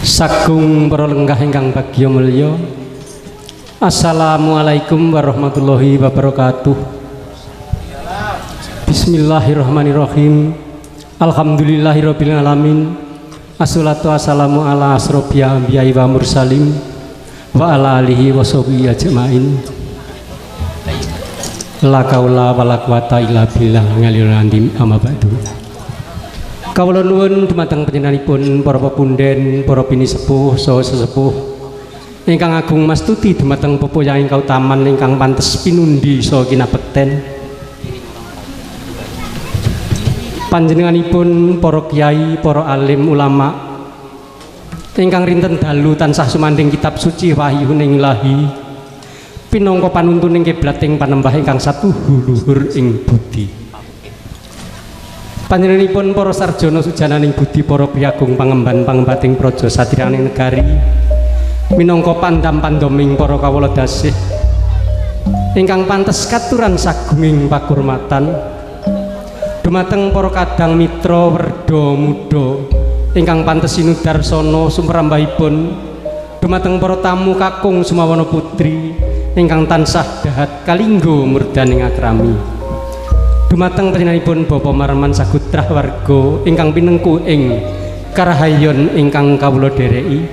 Sagung para lenggah ingkang bagya mulya. Assalamualaikum warahmatullahi wabarakatuh. Bismillahirrahmanirrahim. Alhamdulillahirabbil alamin. Assalatu wassalamu ala asrofil anbiya'i wa mursalin wa ala alihi wa sahbihi ajmain. La kaula wala quwata illa billah ngaliyul azim amma ba'du. Kawula nuwun dumateng panjenenganipun para pepunden, para bini sepuh saha sesepuh ingkang agung mastuti dumateng pepuyang kautaman ingkang pantes pinundi saha kinabekten. Panjenenganipun para kiai, para alim ulama ingkang rinten dalu tansah sumandhing kitab suci wahyuning ilahi pinangka panuntuning kiblating panembah ingkang satuhu luhur ing budi. Panjenenganipun para sarjana sujananing budi, para priyagung pangemban pangembating praja satiraning negari minangka pandam-pandoming para kawula dasih ingkang pantes katuran sagunging pakurmatan dumateng para kadang mitra werda muda ingkang pantes sinudarsana sumrambahipun dumateng para tamu kakung sumawana putri ingkang tansah dahat kalinggo murdaning akrami. Dumateng panjenenganipun Bapak Marman Sagutrah warga ingkang pinengku ing karahayon ingkang kawula dhereki.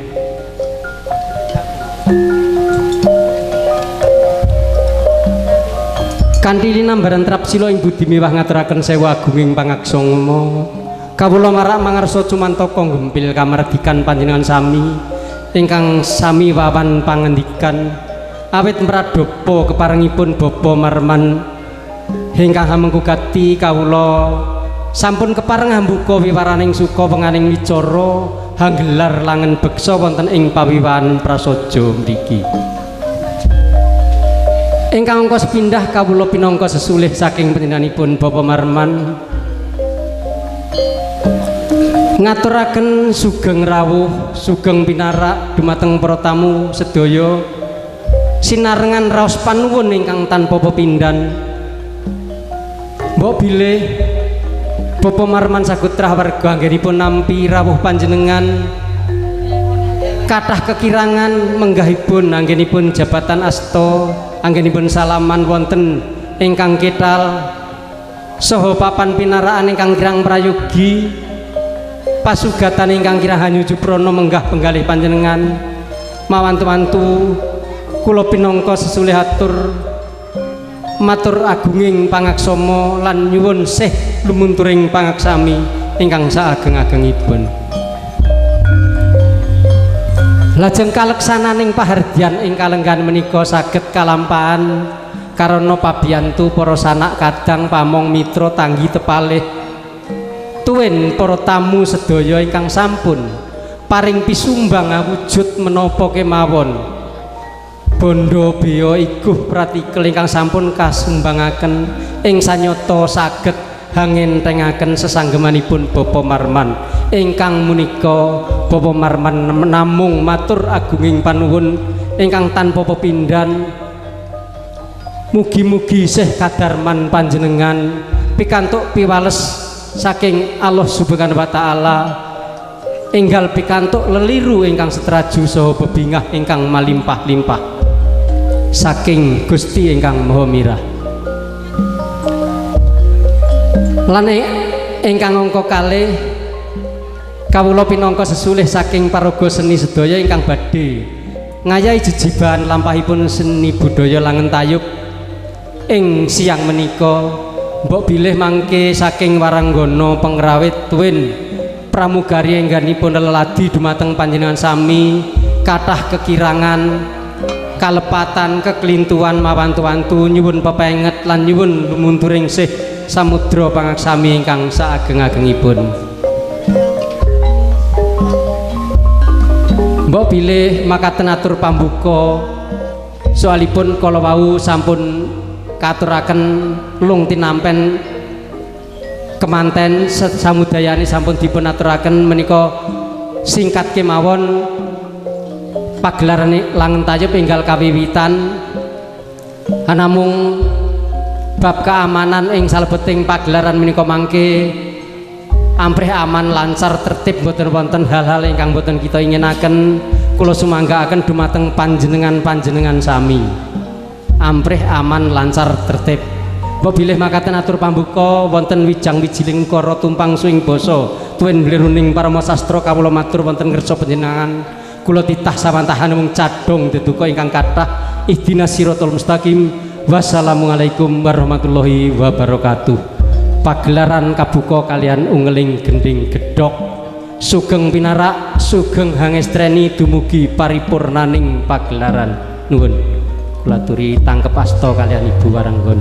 Kanthi linambaran trapsila ing budi miwah ngaturaken sewu agunging pangaksama kawula marak mangarsa cumantaka gempil kamardikan panjenengan sami ingkang sami wawan pangandikan awit mradhapa keparengipun Bapak Marman ingkang hamengku gati kawula sampun kepareng mbuka wiwaraning suka penganing wicara hanggelar langen beksa wonten ing pawiwahan prasaja mriki. Ingkang angka sepindhah kawula pinangka sesulih saking panjenenganipun Bapak Marman ngaturaken sugeng rawuh, sugeng pinarak dumateng para tamu sedaya sinarengan raos panuwun ingkang tanpa pepindhan. Mbok bilih Bapak Marman Sagutrah warga anggenipun nampi rawuh panjenengan kathah kekirangan menggahipun anggenipun jabatan asta, anggenipun salaman wonten ingkang ketal saha papan pinaraan ingkang kirang prayogi pasugatan ingkang kirang hanyuju prana menggah penggalih panjenengan mawantu-wantu kula pinangka sesulih atur matur agunging pangaksama lan nyuwun sih lumunturing pangaksami ingkang saageng-agengipun. Lajeng kaleksananing pahardyan ing kalenggan menika saged kalampahan karana pabiyantu para sanak kadang pamong mitra tanggi tepalih tuwin para tamu sedaya ingkang sampun paring pisumbang awujud menapa kemawon. Bondo beo iguh pratikel ingkang sampun kasumbangaken ing sanyata saged hangentengaken sesanggemanipun Bapak Marman ingkang menika Bapak Marman namung matur agunging panuwun ingkang tanpa pepindhan. Mugi-mugi isih kadarman panjenengan pikantuk piwales saking Allah Subhanahu wa taala enggal pikantuk leliru ingkang setraju saha bebingah ingkang malimpah-limpah saking Gusti ingkang Maha Mirah. Lan ingkang angka kalih kawula pinangka sesulih saking paraga seni sedaya ingkang badhe ngayahi jejiban lampahipun seni budaya langen tayub ing siang menika mbok bilih mangke saking waranggana pengrawit tuwin pramugari engganipun leladi dumateng panjenengan sami kathah kekirangan kalepatan keklintuan mawantu-wantu nyuwun pepenget lan nyuwun lumunturing sih samudra pangaksami ingkang saageng-agengipun. Mbok bilih makaten atur pambuka soalipun kala wau sampun katuraken lung tinampen kemanten samudayani sampun dipun aturaken menika singkat kemawon pagelaran langen tayub enggal kawiwitan namung bab keamanan ing salebeting pagelaran menika mangke amprih aman lancar tertib boten wonten hal-hal ingkang boten kita inginaken kula sumanggaaken dumateng panjenengan sami amprih aman lancar tertib mbok bilih makaten atur pambuka wonten wijang wijiling ukara tumpang suing basa tuwin bliruning parama sastra kawula matur wonten ngersa panjenengan kula titah sawantahan mung cadhong deduka ingkang kathah ihdinas siratal mustaqim wassalamualaikum warahmatullahi wabarakatuh. Pagelaran kabuka kalian ungeling gending gedhok sugeng pinarak sugeng hangestreni dumugi paripurnaning pagelaran nuwun kula aturi tangkep asta kalian ibu waranggon.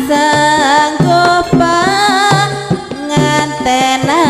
sanggup ngantenan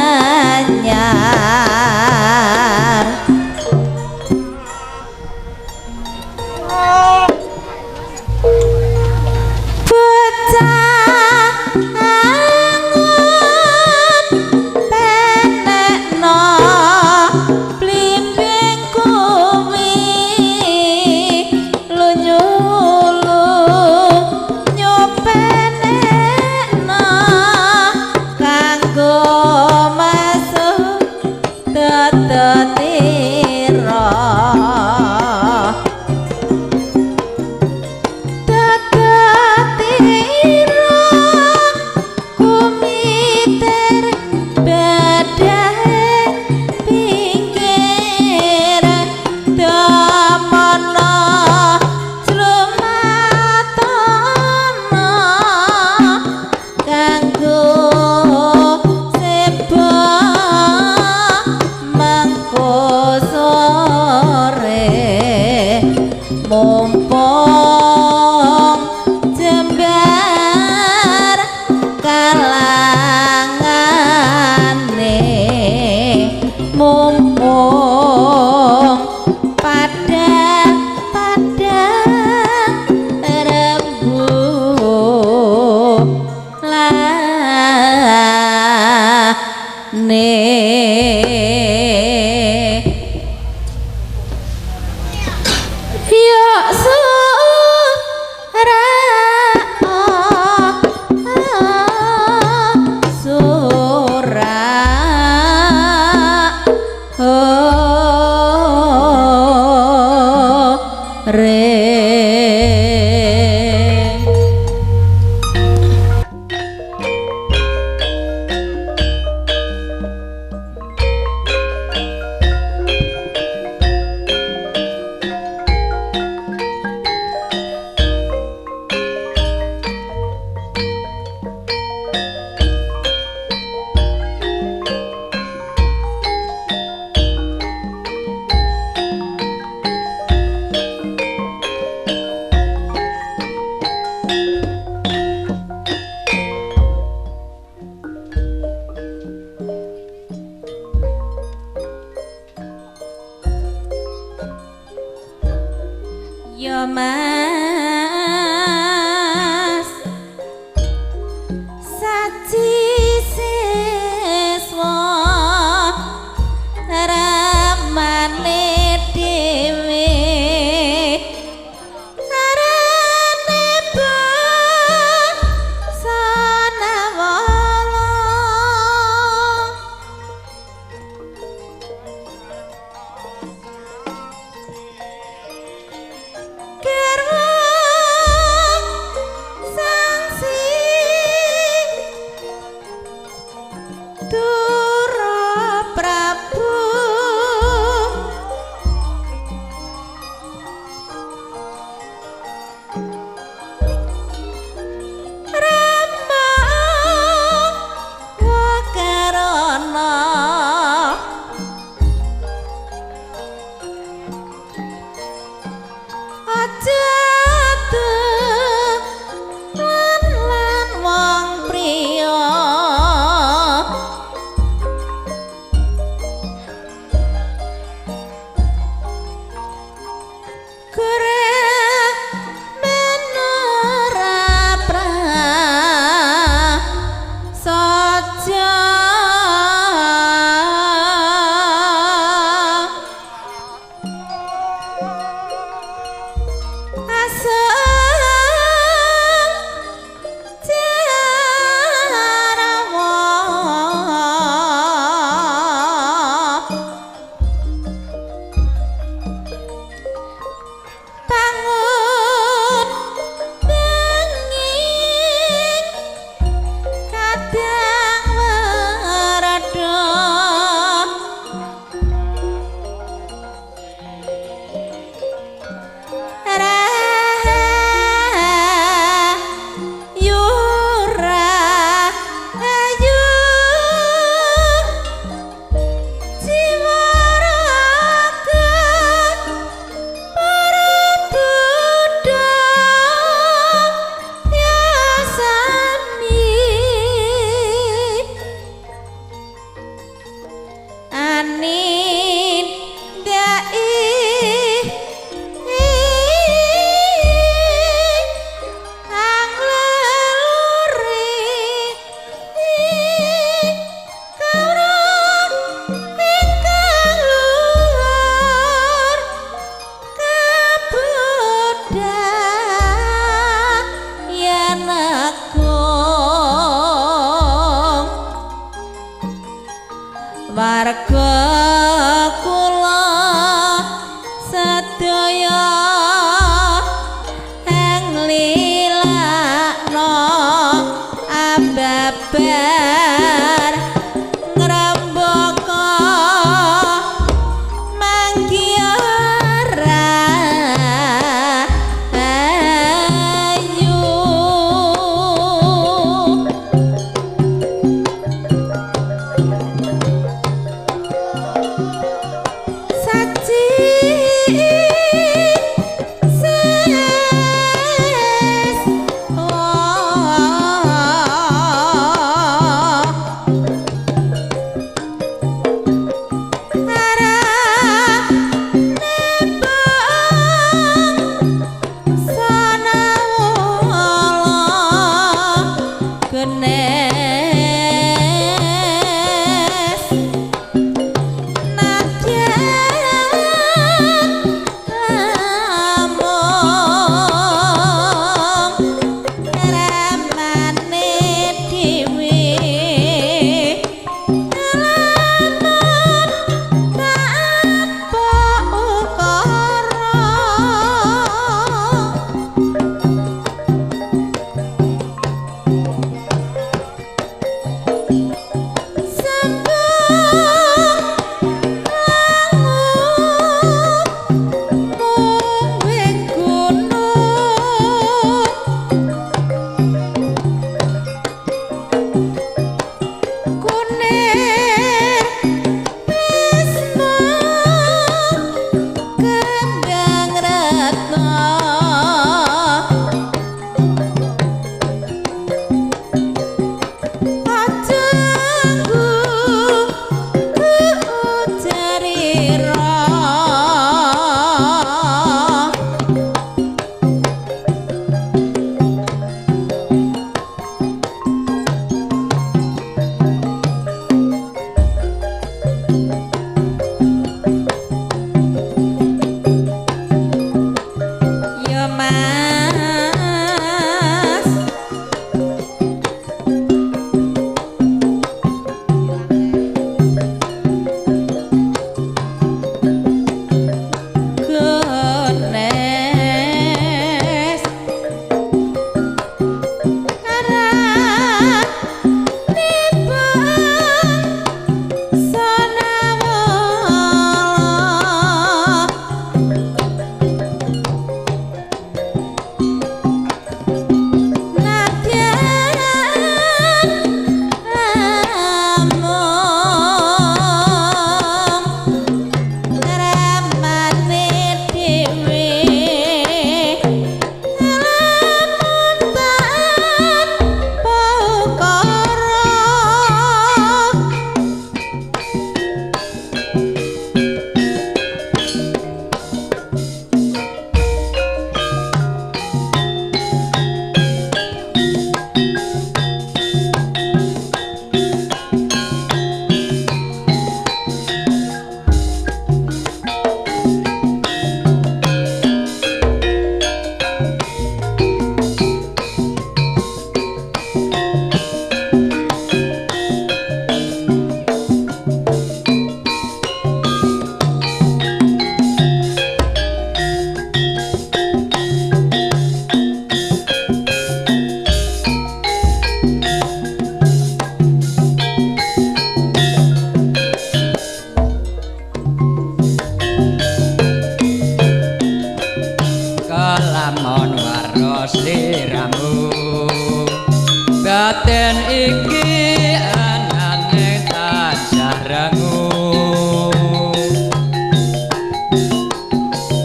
rangu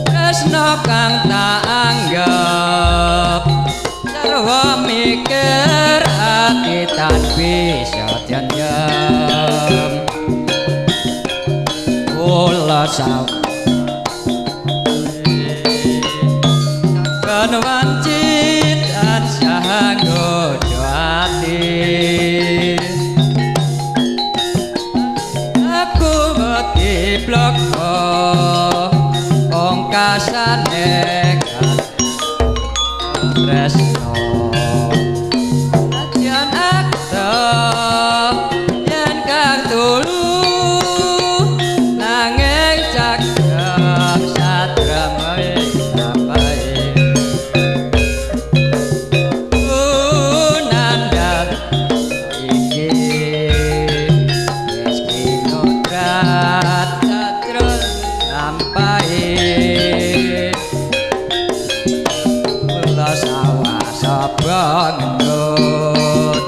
tresno kang tak anggap sarwa mikir ati tan bisa dianjam kula saben wancit tansah nggodha ati aku wedi bloko ongkasane tresno ajan akto yen kang tulu nanging cagak sadramae napae nandang iki wis kinodrat satrus nampae kula sawah sapa ngendut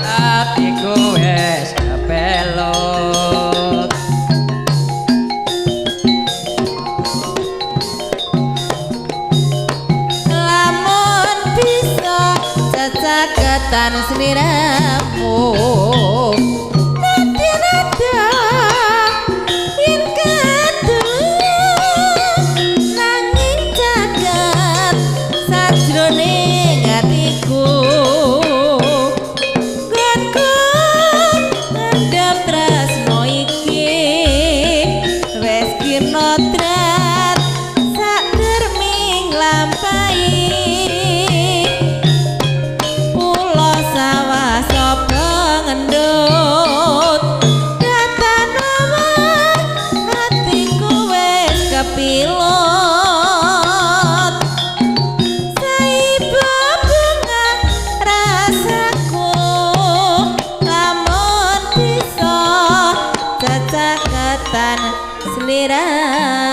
atiku wis kepelot lamun bisa cecaketan sliramu nada-nada yen kadung nanging caket sajroning atiku gonku ngendhep tresno iki wis kinodrat sak derming lampahi pulo sawah sapa ngendut datanawa atiku wis kepilot saiba bunga rasaku lamun bisa cecaketan sliramu